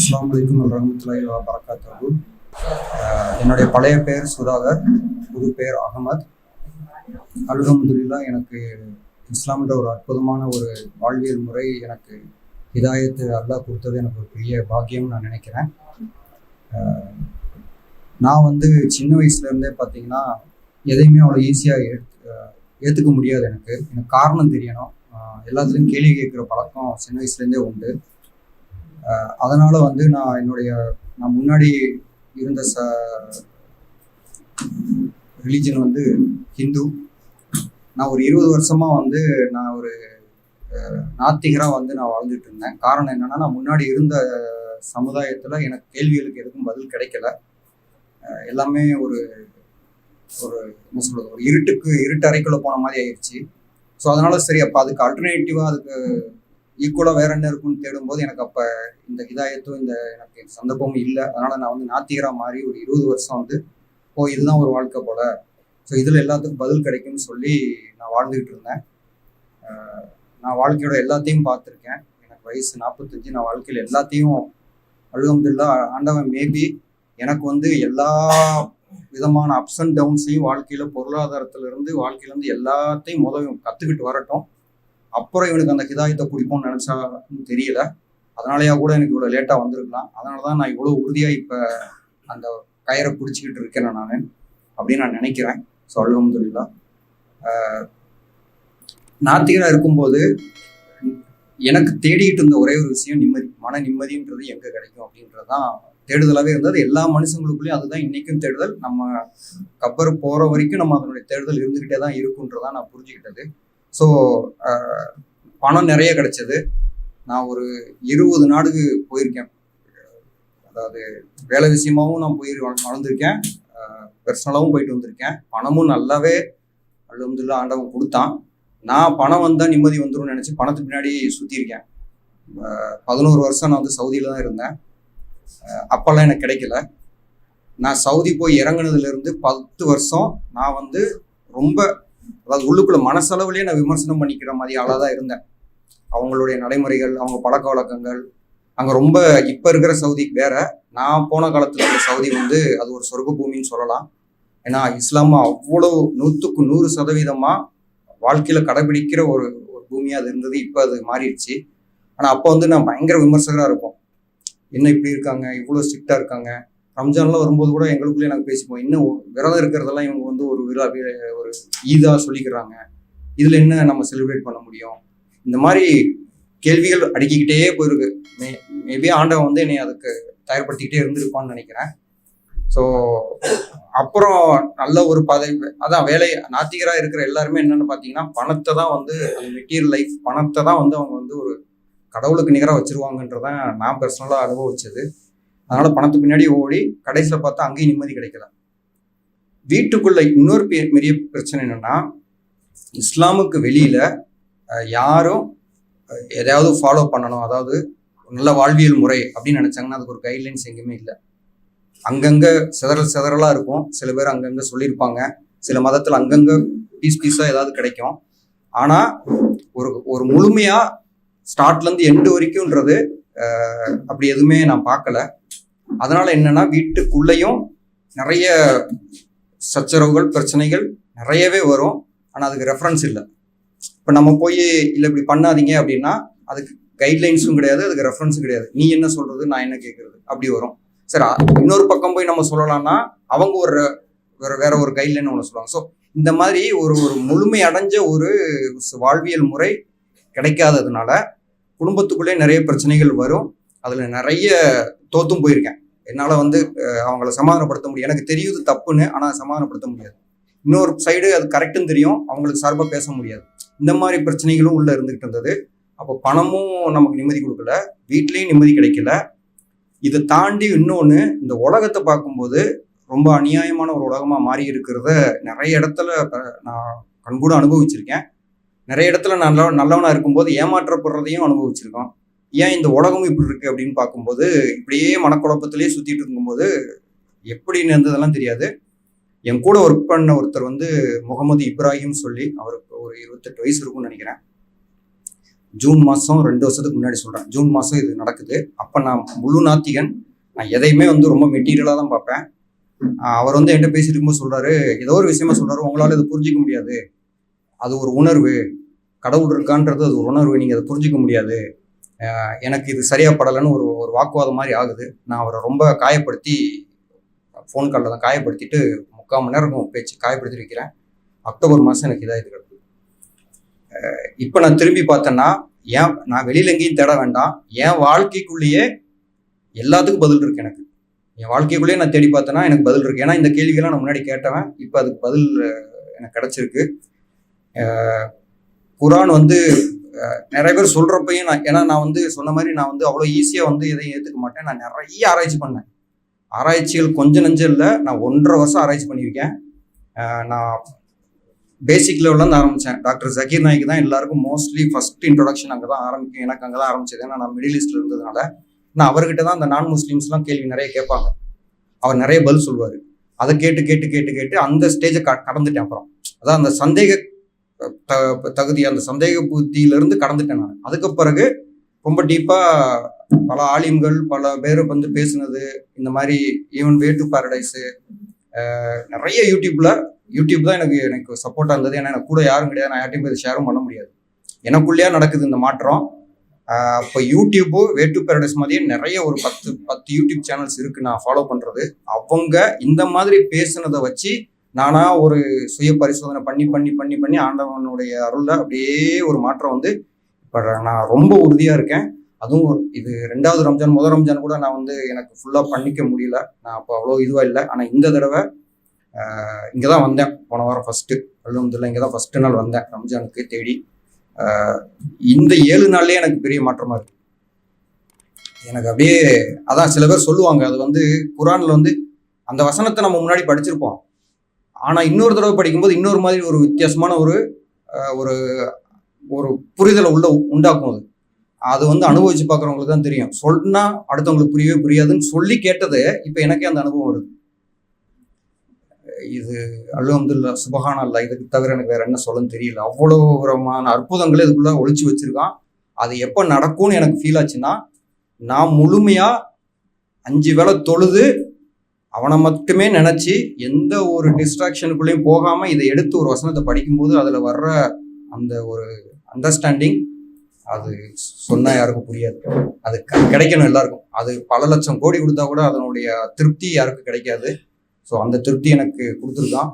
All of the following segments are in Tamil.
அஸ்ஸலாமு அலைக்கும் வரஹ்மத்துல்லாஹி வபரகாத்துஹு. என்னுடைய பழைய பெயர் சுதாகர், புது பெயர் அகமது. அல்ஹம்துலில்லாஹ், எனக்கு இஸ்லாம்ன்ற ஒரு அற்புதமான ஒரு வாழ்வியல் முறை எனக்கு ஹிதாயத்து அல்லாஹ் கொடுத்தது எனக்கு ஒரு பெரிய பாக்கியம்னு நான் நினைக்கிறேன். நான் சின்ன வயசுலேருந்தே பார்த்தீங்கன்னா எதையுமே அவ்வளோ ஈஸியாக ஏற்றுக்க முடியாது. எனக்கு காரணம் தெரியணும். எல்லாத்துலேயும் கேள்வி கேட்குற பழக்கம் சின்ன வயசுலேருந்தே உண்டு. அதனால் நான் முன்னாடி இருந்த ரிலீஜன் ஹிந்து. நான் ஒரு 20 வருஷமாக நான் ஒரு நாத்திகராக நான் வாழ்ந்துட்டு இருந்தேன். காரணம் என்னென்னா, நான் முன்னாடி இருந்த சமுதாயத்தில் எனக்கு கேள்விகளுக்கு எதுக்கும் பதில் கிடைக்கல. எல்லாமே ஒரு ஒரு என்ன சொல்கிறது, ஒரு இருட்டு அறைக்குள்ளே போன மாதிரி ஆயிடுச்சு. ஸோ அதனால சரி, அப்போ அதுக்கு அல்டர்னேட்டிவாக அதுக்கு ஈக்குவலாக வேற என்ன இருக்குன்னு தேடும்போது எனக்கு அப்போ இந்த ஹிதாயத்தும் எனக்கு சந்தர்ப்பமும் இல்லை. அதனால் நான் நாத்திகராக மாறி ஒரு 20 வருஷம் இதுதான் ஒரு வாழ்க்கை போல, ஸோ இதில் எல்லாத்துக்கும் பதில் கிடைக்கும்னு சொல்லி நான் வாழ்ந்துக்கிட்டு இருந்தேன். நான் வாழ்க்கையோட எல்லாத்தையும் பார்த்துருக்கேன். எனக்கு வயசு 45. நான் வாழ்க்கையில் எல்லாத்தையும் அல்ஹம்துலில்லாஹ் ஆண்டவன் மேபி எனக்கு எல்லா விதமான அப்ஸ் அண்ட் டவுன்ஸையும் வாழ்க்கையில் பொருளாதாரத்திலிருந்து வாழ்க்கையிலேருந்து எல்லாத்தையும் கற்றுக்கிட்டு வரட்டும். அப்புறம் இவனுக்கு அந்த ஹிதாயத்தை பிடிப்போம்னு நினச்சான்னு தெரியல. அதனாலயா கூட எனக்கு இவ்வளோ லேட்டாக வந்திருக்கலாம். அதனால தான் நான் இவ்வளோ உறுதியாக இப்போ அந்த கயிறை பிடிச்சிக்கிட்டு இருக்கேன் நான் அப்படின்னு நான் நினைக்கிறேன். ஸோ அல்ஹம்துலில்லாஹ், நாத்திகராக இருக்கும்போது எனக்கு தேடிக்கிட்டு இருந்த ஒரே ஒரு விஷயம் நிம்மதி. மன நிம்மதின்றது எங்கே கிடைக்கும் அப்படின்றது தான் தேடுதலாகவே இருந்தது. எல்லா மனுஷங்களுக்குள்ளேயும் அதுதான் இன்றைக்கும் தேடுதல். நம்ம கப்பர் போகிற வரைக்கும் நம்ம அதனுடைய தேடுதல் இருந்துக்கிட்டே தான் இருக்குன்றதான் நான் புரிஞ்சுக்கிட்டது. ஸோ பணம் நிறைய கிடைச்சது. நான் ஒரு 20 நாடுக்கு போயிருக்கேன். அதாவது வேலை விஷயமாகவும் நான் வளர்ந்துருக்கேன், பர்சனலாகவும் போயிட்டு வந்திருக்கேன். பணமும் நல்லாவே அல்ஹம்துலில்லாஹ் ஆண்டவன் கொடுத்தான். நான் பணம் வந்தால் நிம்மதி வந்துடும் நினச்சி பணத்துக்கு பின்னாடி சுற்றிருக்கேன். 11 வருஷம் நான் சவுதியில் தான் இருந்தேன். அப்போல்லாம் எனக்கு கிடைக்கல. நான் சவுதி போய் இறங்குனதுலேருந்து 10 வருஷம் நான் ரொம்ப, அதாவது உள்ளுக்குள்ள மனசளவுலேயே நான் விமர்சனம் பண்ணிக்கிற மாதிரி ஆளாக தான் இருந்தேன். அவங்களுடைய நடைமுறைகள், அவங்க பழக்க வழக்கங்கள் அங்கே ரொம்ப, இப்போ இருக்கிற சவுதி வேற. நான் போன காலத்தில் இந்த சவுதி அது ஒரு சொர்க்க பூமின்னு சொல்லலாம். ஏன்னா இஸ்லாமா அவ்வளோ 100க்கு 100% வாழ்க்கையில் கடைபிடிக்கிற ஒரு பூமியாக அது இருந்தது. இப்போ அது மாறிடுச்சு. ஆனால் அப்போ நான் பயங்கர விமர்சகராக இருப்போம். என்ன இப்படி இருக்காங்க, இவ்வளோ ஸ்ட்ரிக்டாக இருக்காங்க. ரம்ஜான்லாம் வரும்போது கூட எங்களுக்குள்ளே நாங்கள் பேசிப்போம், இன்னும் விரதம் இருக்கிறதெல்லாம் இவங்க ஒரு விழா, ஒரு ஈதாக சொல்லிக்கிறாங்க, இதில் என்ன நம்ம செலிப்ரேட் பண்ண முடியும்? இந்த மாதிரி கேள்விகள் அடுக்கிக்கிட்டே போயிருக்கு. மேபி ஆண்டவன் என்னை அதுக்கு தயார்படுத்திக்கிட்டே இருந்திருப்பான்னு நினைக்கிறேன். ஸோ அப்புறம் நல்ல ஒரு பதவி, அதான் வேலை. நாத்திகராக இருக்கிற எல்லாருமே என்னென்னு பார்த்தீங்கன்னா பணத்தை தான் அந்த மெட்டீரியல் லைஃப், பணத்தை தான் அவங்க ஒரு கடவுளுக்கு நிகராக வச்சிருவாங்கன்றதான் நான் பர்சனலாக அனுபவிச்சது. அதனால பணத்துக்கு பின்னாடி ஓடி கடைசியில் பார்த்தா அங்கேயும் நிம்மதி கிடைக்கல. வீட்டுக்குள்ள இன்னொரு பெரிய பிரச்சனை என்னன்னா, இஸ்லாமுக்கு வெளியில யாரும் எதையாவது ஃபாலோ பண்ணணும், அதாவது நல்ல வாழ்வியல் முறை அப்படின்னு நினைச்சாங்கன்னா அதுக்கு ஒரு கைட்லைன்ஸ் எங்கேயுமே இல்லை. அங்கங்க சிதறலா இருக்கும். சில பேர் அங்கங்க சொல்லியிருப்பாங்க. சில மதத்தில் அங்கங்க பீஸா ஏதாவது கிடைக்கும். ஆனா ஒரு முழுமையா ஸ்டார்ட்ல இருந்து எண்டு வரைக்கும்ன்றது அப்படி எதுவுமே நான் பார்க்கல. அதனால என்னன்னா, வீட்டுக்குள்ளேயும் நிறைய சச்சரவுகள், பிரச்சனைகள் நிறையவே வரும். ஆனால் அதுக்கு ரெஃபரன்ஸ் இல்லை. இப்போ நம்ம போய் இல்லை இப்படி பண்ணாதீங்க அப்படின்னா அதுக்கு கைட்லைன்ஸும் கிடையாது, அதுக்கு ரெஃபரன்ஸும் கிடையாது. நீ என்ன சொல்றது, நான் என்ன கேட்கறது, அப்படி வரும். சரி, இன்னொரு பக்கம் போய் நம்ம சொல்லலாம்னா அவங்க வேற ஒரு கைட்லைன் ஒன்று சொல்லுவாங்க. ஸோ இந்த மாதிரி ஒரு முழுமை அடைஞ்ச ஒரு வாழ்வியல் முறை கிடைக்காததுனால குடும்பத்துக்குள்ளே நிறைய பிரச்சனைகள் வரும். அதில் நிறைய தோத்தும் போயிருக்கேன். என்னால் அவங்கள சமாதானப்படுத்த முடியும். எனக்கு தெரியுது தப்புன்னு, ஆனால் சமாதானப்படுத்த முடியாது. இன்னொரு சைடு அது கரெக்டுன்னு தெரியும், அவங்களுக்கு சார்பாக பேச முடியாது. இந்த மாதிரி பிரச்சனைகளும் உள்ளே இருந்துகிட்டு இருந்தது. அப்போ பணமும் நமக்கு நிம்மதி கொடுக்கல, வீட்லேயும் நிம்மதி கிடைக்கல. இதை தாண்டி இன்னொன்று, இந்த உலகத்தை பார்க்கும்போது ரொம்ப அநியாயமான ஒரு உலகமாக மாறி இருக்கிறத நிறைய இடத்துல நான் கண்கூட அனுபவிச்சிருக்கேன். நிறைய இடத்துல நல்லவனா இருக்கும்போது ஏமாற்றப்படுறதையும் அனுபவிச்சிருக்கோம். ஏன் இந்த உலகமும் இப்படி இருக்கு அப்படின்னு பார்க்கும்போது, இப்படியே மனக்குழப்பத்திலேயே சுத்திட்டு இருக்கும்போது எப்படி இருந்ததெல்லாம் தெரியாது. என் கூட ஒர்க் பண்ண ஒருத்தர் முகமது இப்ராஹிம் சொல்லி, அவருக்கு ஒரு 28 வயசு இருக்கும்னு நினைக்கிறேன். ஜூன் மாதம் 2 வருஷத்துக்கு முன்னாடி சொல்கிறேன். ஜூன் மாதம் இது நடக்குது. அப்போ நான் முழு நாத்திகன். நான் எதையுமே ரொம்ப மெட்டீரியலாக தான் பார்ப்பேன். அவர் என்கிட்ட பேசிட்டு இருக்கும்போது சொல்கிறாரு, ஏதோ ஒரு விஷயமா சொல்கிறாரு, உங்களால் இதை புரிஞ்சிக்க முடியாது, அது ஒரு உணர்வு, கடவுள் இருக்கான்றது அது ஒரு உணர்வு, நீங்கள் அதை புரிஞ்சிக்க முடியாது, எனக்கு இது சரியா படலைன்னு ஒரு வாக்குவாதம் மாதிரி ஆகுது. நான் அவரை ரொம்ப காயப்படுத்தி ஃபோன் காலில் தான் காயப்படுத்திட்டு 3/4 மணி நேரம் பேச்சு காயப்படுத்தி வைக்கிறேன். அக்டோபர் மாதம் எனக்கு இதாக இது. இப்போ நான் திரும்பி பார்த்தேன்னா, நான் வெளியில எங்கேயும் தேட வேண்டாம், என் வாழ்க்கைக்குள்ளேயே எல்லாத்துக்கும் பதில் இருக்கு. எனக்கு என் வாழ்க்கைக்குள்ளேயே நான் தேடி பார்த்தேன்னா எனக்கு பதில் இருக்கு. ஏன்னா இந்த கேள்விகள்லாம் நான் முன்னாடி கேட்டவன், இப்போ அதுக்கு பதில் எனக்கு கிடைச்சிருக்கு. குரான் நிறைய பேர் சொல்றப்பையும் ஏன்னா நான் சொன்ன மாதிரி நான் அவ்வளோ ஈஸியாக எதையும் ஏற்றுக்க மாட்டேன். நான் நிறைய ஆராய்ச்சி பண்ணேன். ஆராய்ச்சிகள் கொஞ்சம் நெஞ்சம் இல்லை, நான் 1.5 வருஷம் ஆராய்ச்சி பண்ணியிருக்கேன். நான் பேசிக் லெவலில் ஆரம்பித்தேன். டாக்டர் ஜக்கீர் நாய்க்கு தான் எல்லாருக்கும் மோஸ்ட்லி ஃபர்ஸ்ட் இன்ட்ரொடக்ஷன் அங்கே தான் ஆரம்பிக்கும். எனக்கு அங்கே தான் ஆரம்பிச்சது. ஏன்னா நான் மிடில் ஈஸ்ட்ல இருந்ததுனால நான் அவர்கிட்ட தான் அந்த நான் முஸ்லீம்ஸ்லாம் கேள்வி நிறைய கேட்பாங்க. அவர் நிறைய பதில் சொல்லுவார். அதை கேட்டு கேட்டு கேட்டு கேட்டு அந்த ஸ்டேஜை கடந்துட்டேன். அப்புறம் அதான் அந்த சந்தேக தகுதி, அந்த சந்தேக புத்தியிலிருந்து கடந்துட்டேன் நான். அதுக்கு பிறகு ரொம்ப டீப்பாக பல ஆலிம்கள் பல பேர் பேசுனது, இந்த மாதிரி ஈவன் வே டு பாரடைஸு, நிறைய யூடியூப் தான் எனக்கு சப்போர்ட்டாக இருந்தது. ஏன்னா எனக்கு கூட யாரும் கிடையாது, நான் யார்ட்டையும் போய் ஷேரும் பண்ண முடியாது. எனக்குள்ளேயே நடக்குது இந்த மாற்றம். இப்போ யூடியூப்பு வே டு பாரடைஸ் மாதிரியே நிறைய ஒரு 10 யூடியூப் சேனல்ஸ் இருக்குது நான் ஃபாலோ பண்ணுறது. அவங்க இந்த மாதிரி பேசுனதை வச்சு நானா ஒரு சுய பரிசோதனை பண்ணி பண்ணி பண்ணி பண்ணி ஆண்டவனுடைய அருள்ல அப்படியே ஒரு மாற்றம் இப்போ நான் ரொம்ப உறுதியாக இருக்கேன். அதுவும் இது 2வது ரம்ஜான், முதல் ரம்ஜான் கூட நான் எனக்கு ஃபுல்லாக பண்ணிக்க முடியல, நான் அப்போ அவ்வளோ இதுவாக இல்லை. ஆனால் இந்த தடவை இங்கே தான் வந்தேன். போன வாரம் ஃபஸ்ட்டு அல்ஹம்துலில்லாஹ் இங்கே தான் ஃபஸ்ட்டு நாள் வந்தேன் ரம்ஜானுக்கு தேடி. இந்த 7 நாள்லேயே எனக்கு பெரிய மாற்றமாக இருக்குது. எனக்கு அப்படியே அதான் சில பேர் சொல்லுவாங்க, அது குரானில் அந்த வசனத்தை நம்ம முன்னாடி படிச்சிருப்போம், ஆனால் இன்னொரு தடவை படிக்கும்போது இன்னொரு மாதிரி ஒரு வித்தியாசமான ஒரு ஒரு புரிதலை உண்டாக்கும். அது அனுபவிச்சு பார்க்குறவங்களுக்கு தான் தெரியும். சொன்னா அடுத்தவங்களுக்கு புரியவே புரியாதுன்னு சொல்லி கேட்டது இப்போ எனக்கே அந்த அனுபவம் வருது. இது அல்ஹம்துலில்லாஹ் சுப்ஹானல்லாஹ், இதுக்கு தவிர எனக்கு வேற என்ன சொல்லன்னு தெரியல. அவ்வளோ விதமான அற்புதங்களை இதுக்குள்ள ஒழிச்சு வச்சிருக்கான். அது எப்போ நடக்கும்னு எனக்கு ஃபீல் ஆச்சுன்னா, நான் முழுமையா 5 வேளை தொழுது அவனை மட்டுமே நினைச்சு எந்த ஒரு டிஸ்ட்ராக்ஷனுக்குள்ளேயும் போகாம இதை எடுத்து ஒரு வசனத்தை படிக்கும்போது அதுல வர்ற அந்த ஒரு அண்டர்ஸ்டாண்டிங், அது சொன்னா யாருக்கும் புரியாது. அது கிடைக்கணும் எல்லாருக்கும். அது பல லட்சம் கோடி கொடுத்தா கூட அதனுடைய திருப்தி யாருக்கும் கிடைக்காது. ஸோ அந்த திருப்தி எனக்கு கொடுத்துருக்கான்.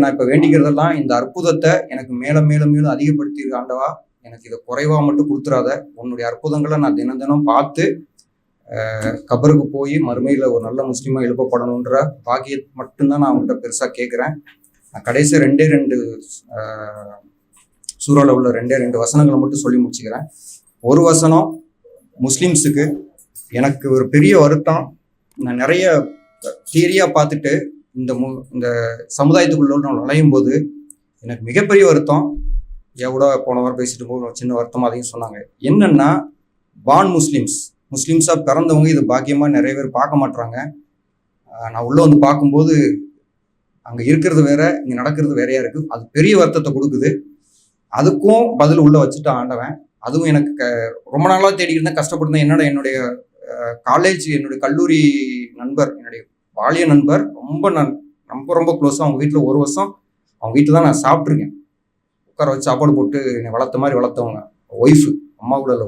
நான் இப்போ வேண்டிக்கிறதெல்லாம் இந்த அற்புதத்தை எனக்கு மேலும் மேலும் மேலும் அதிகப்படுத்தியிருக்க ஆண்டவா, எனக்கு இதை குறைவாக மட்டும் கொடுத்துடாத. உன்னுடைய அற்புதங்களை நான் தினம் தினம் பார்த்து கபருக்கு போய் மறுமையில் ஒரு நல்ல முஸ்லீமாக எழுப்பப்படணுன்ற பாக்கியத்தை மட்டும்தான் நான் அவங்கள்ட்ட பெருசாக கேட்குறேன். நான் கடைசி 2 சூறால உள்ள 2 வசனங்களை மட்டும் சொல்லி முடிச்சுக்கிறேன். ஒரு வசனம் முஸ்லீம்ஸுக்கு எனக்கு ஒரு பெரிய வருத்தம். நான் நிறைய தியரியா பார்த்துட்டு இந்த சமுதாயத்துக்குள்ள நான் நுழையும் போது எனக்கு மிகப்பெரிய வருத்தம். எவ்வளோ போன வாரம் பேசிட்டு போது சின்ன வருத்தம் அதையும் சொன்னாங்க. என்னன்னா, பான் முஸ்லீம்ஸா பிறந்தவங்க இது பாக்கியமா நிறைய பேர் பார்க்க மாட்டாங்க. நான் உள்ள பார்க்கும்போது அங்க இருக்கிறது வேற, இங்க நடக்கிறது வேறையா இருக்கு. அது பெரிய வருத்தத்தை கொடுக்குது. அதுக்கும் பதில் உள்ள வச்சுட்டு ஆண்டவன். அதுவும் எனக்கு ரொம்ப நாளாக தேடிக்கிட்டு இருந்தேன், கஷ்டப்பட்டு என்னுடைய காலேஜ், என்னுடைய கல்லூரி நண்பர், என்னுடைய பாலிய நண்பர், நான் ரொம்ப ரொம்ப க்ளோஸாக அவங்க வீட்டில் 1 வருஷம் அவங்க வீட்டில் தான் நான் சாப்பிட்ருக்கேன். உட்கார வச்சு சாப்பாடு போட்டு என்னை வளர்த்த மாதிரி வளர்த்தவங்க. ஒய்ஃபு, அம்மா கூட இல்லை,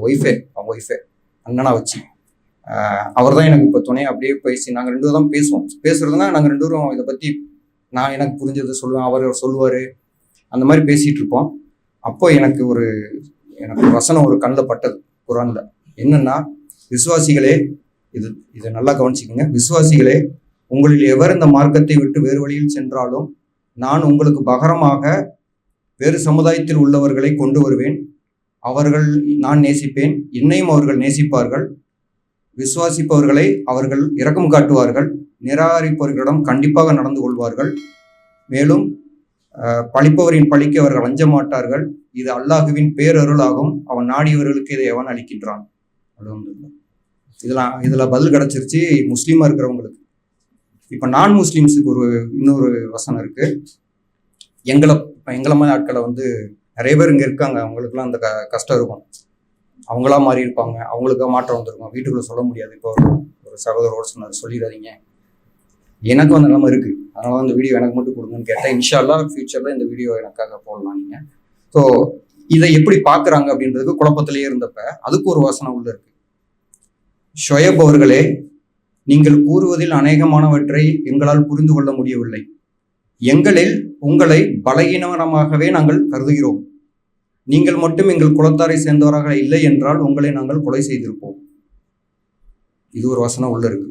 அவங்க ஒய்ஃபே அண்ணனா வச்சு. அவர் தான் எனக்கு இப்போ துணையை அப்படியே பேசி நாங்கள் 2 பேரும் தான் பேசுறதுன்னா நாங்கள் 2 பேரும் இதை பற்றி நான் எனக்கு புரிஞ்சதை சொல்லுவேன், அவர் சொல்லுவார், அந்த மாதிரி பேசிகிட்டு இருப்போம். அப்போ எனக்கு வசனம் ஒரு கண்ணில் பட்டது குரான்ல. என்னன்னா, விசுவாசிகளே, இதை நல்லா கவனிச்சுக்கோங்க, விசுவாசிகளே, உங்களில் எவர் இந்த மார்க்கத்தை விட்டு வேறு வழியில் சென்றாலும் நான் உங்களுக்கு பகரமாக வேறு சமுதாயத்தில் உள்ளவர்களை கொண்டு வருவேன். அவர்கள் நான் நேசிப்பேன், என்னையும் அவர்கள் நேசிப்பார்கள். விசுவாசிப்பவர்களை அவர்கள் இரக்கம் காட்டுவார்கள், நிராகரிப்பவர்களிடம் கண்டிப்பாக நடந்து கொள்வார்கள். மேலும் பழிப்பவரின் பழிக்கு அவர்கள் அஞ்ச மாட்டார்கள். இது அல்லாஹுவின் பேரருளாகும், அவன் நாடியவர்களுக்கு இதை எவன் அளிக்கின்றான். இதுல பதில் கிடைச்சிருச்சு முஸ்லீமா இருக்கிறவங்களுக்கு. இப்ப நான் முஸ்லீம்ஸுக்கு இன்னொரு வசனம் இருக்கு. எங்களை மாதிரி ஆட்களை நிறைய பேர் இங்கே இருக்காங்க, அவங்களுக்குலாம் அந்த கஷ்டம் இருக்கும். அவங்களா மாறி இருப்பாங்க, அவங்களுக்கா மாற்றம் வந்திருக்கும், வீட்டுக்குள்ள சொல்ல முடியாது. இப்போ ஒரு சகோதரோட சொன்னார், சொல்லிடாதீங்க, எனக்கும் அந்த நிலைமை இருக்குது, அதனால இந்த வீடியோ எனக்கு மட்டும் கொடுங்கன்னு கேட்டேன். இன்ஷா அல்லாஹ் ஃபியூச்சரில் இந்த வீடியோ எனக்காக போடலாம் நீங்கள். ஸோ இதை எப்படி பார்க்குறாங்க அப்படின்றதுக்கு குழப்பத்திலேயே இருந்தப்ப அதுக்கு ஒரு வசனம் உள்ள இருக்கு. ஷொயப் அவர்களே, நீங்கள் கூறுவதில் அநேகமானவற்றை எங்களால் புரிந்து கொள்ள முடியவில்லை. எங்களில் உங்களை பலகீனமாகவே நாங்கள் கருதுகிறோம். நீங்கள் மட்டும் எங்கள் குலத்தாரை சேர்ந்தவராக இல்லை என்றால் உங்களை நாங்கள் கொலை செய்திருப்போம். இது ஒரு வசனம் உள்ள இருக்கு.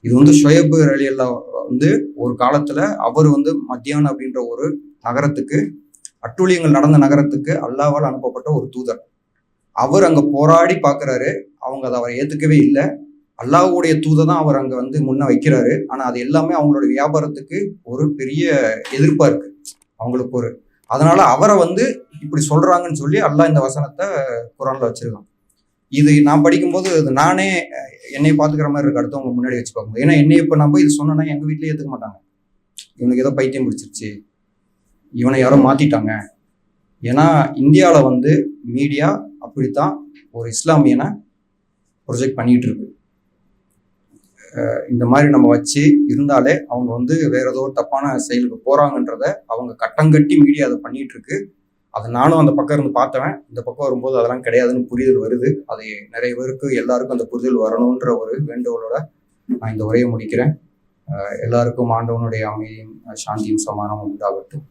இது வந்து ஷொயப் ரலியல்லாஹு வந்து ஒரு காலத்துல அவர் வந்து மத்தியானம் அப்படின்ற ஒரு நகரத்துக்கு, அட்டூழியங்கள் நடந்த நகரத்துக்கு அல்லாஹ்வால் அனுப்பப்பட்ட ஒரு தூதர். அவர் அங்க போராடி பார்க்குறாரு, அவங்க அதை அவரை ஏத்துக்கவே இல்லை. அல்லாஹ்வுடைய தூதை தான் அவர் அங்க வந்து முன்ன வைக்கிறாரு. ஆனா அது எல்லாமே அவங்களோட வியாபாரத்துக்கு ஒரு பெரிய எதிர்ப்பா இருக்கு அவங்களுக்கு. அதனால அவரை வந்து இப்படி சொல்றாங்கன்னு சொல்லி அல்லாஹ் இந்த வசனத்தை குர்ஆன்ல வச்சிருக்கான். இது நான் படிக்கும்போது நானே என்னை பார்த்துக்கிற மாதிரி இருக்கு, அடுத்தவங்க முன்னாடி வச்சு பார்க்கும்போது. ஏன்னா என்னை இப்போ நான் போய் இது சொன்னேன்னா எங்க வீட்டிலேயே ஏற்றுக்க மாட்டாங்க. இவனுக்கு ஏதோ பைத்தியம் பிடிச்சிருச்சு, இவனை யாரோ மாத்திட்டாங்க. ஏன்னா இந்தியாவில் வந்து மீடியா அப்படித்தான் ஒரு இஸ்லாமியனை ப்ரொஜெக்ட் பண்ணிட்டு இருக்கு. இந்த மாதிரி நம்ம வச்சு இருந்தாலே அவங்க வந்து வேற ஏதோ தப்பான செயலுக்கு போறாங்கன்றத அவங்க கட்டங்கட்டி மீடியா அதை பண்ணிட்டு இருக்கு. அதை நானும் அந்த பக்கம் இருந்து பார்த்தவன். இந்த பக்கம் வரும்போது அதெல்லாம் கிடையாதுன்னு புரிதல் வருது. அது நிறைய பேருக்கு எல்லாருக்கும் அந்த புரிதல் வரணுன்ற ஒரு வேண்டுகோளோட நான் இந்த உரையை முடிக்கிறேன். எல்லாருக்கும் ஆண்டவனுடைய அமைதியும் சாந்தியும் சமாதானமும் உண்டாகட்டும்.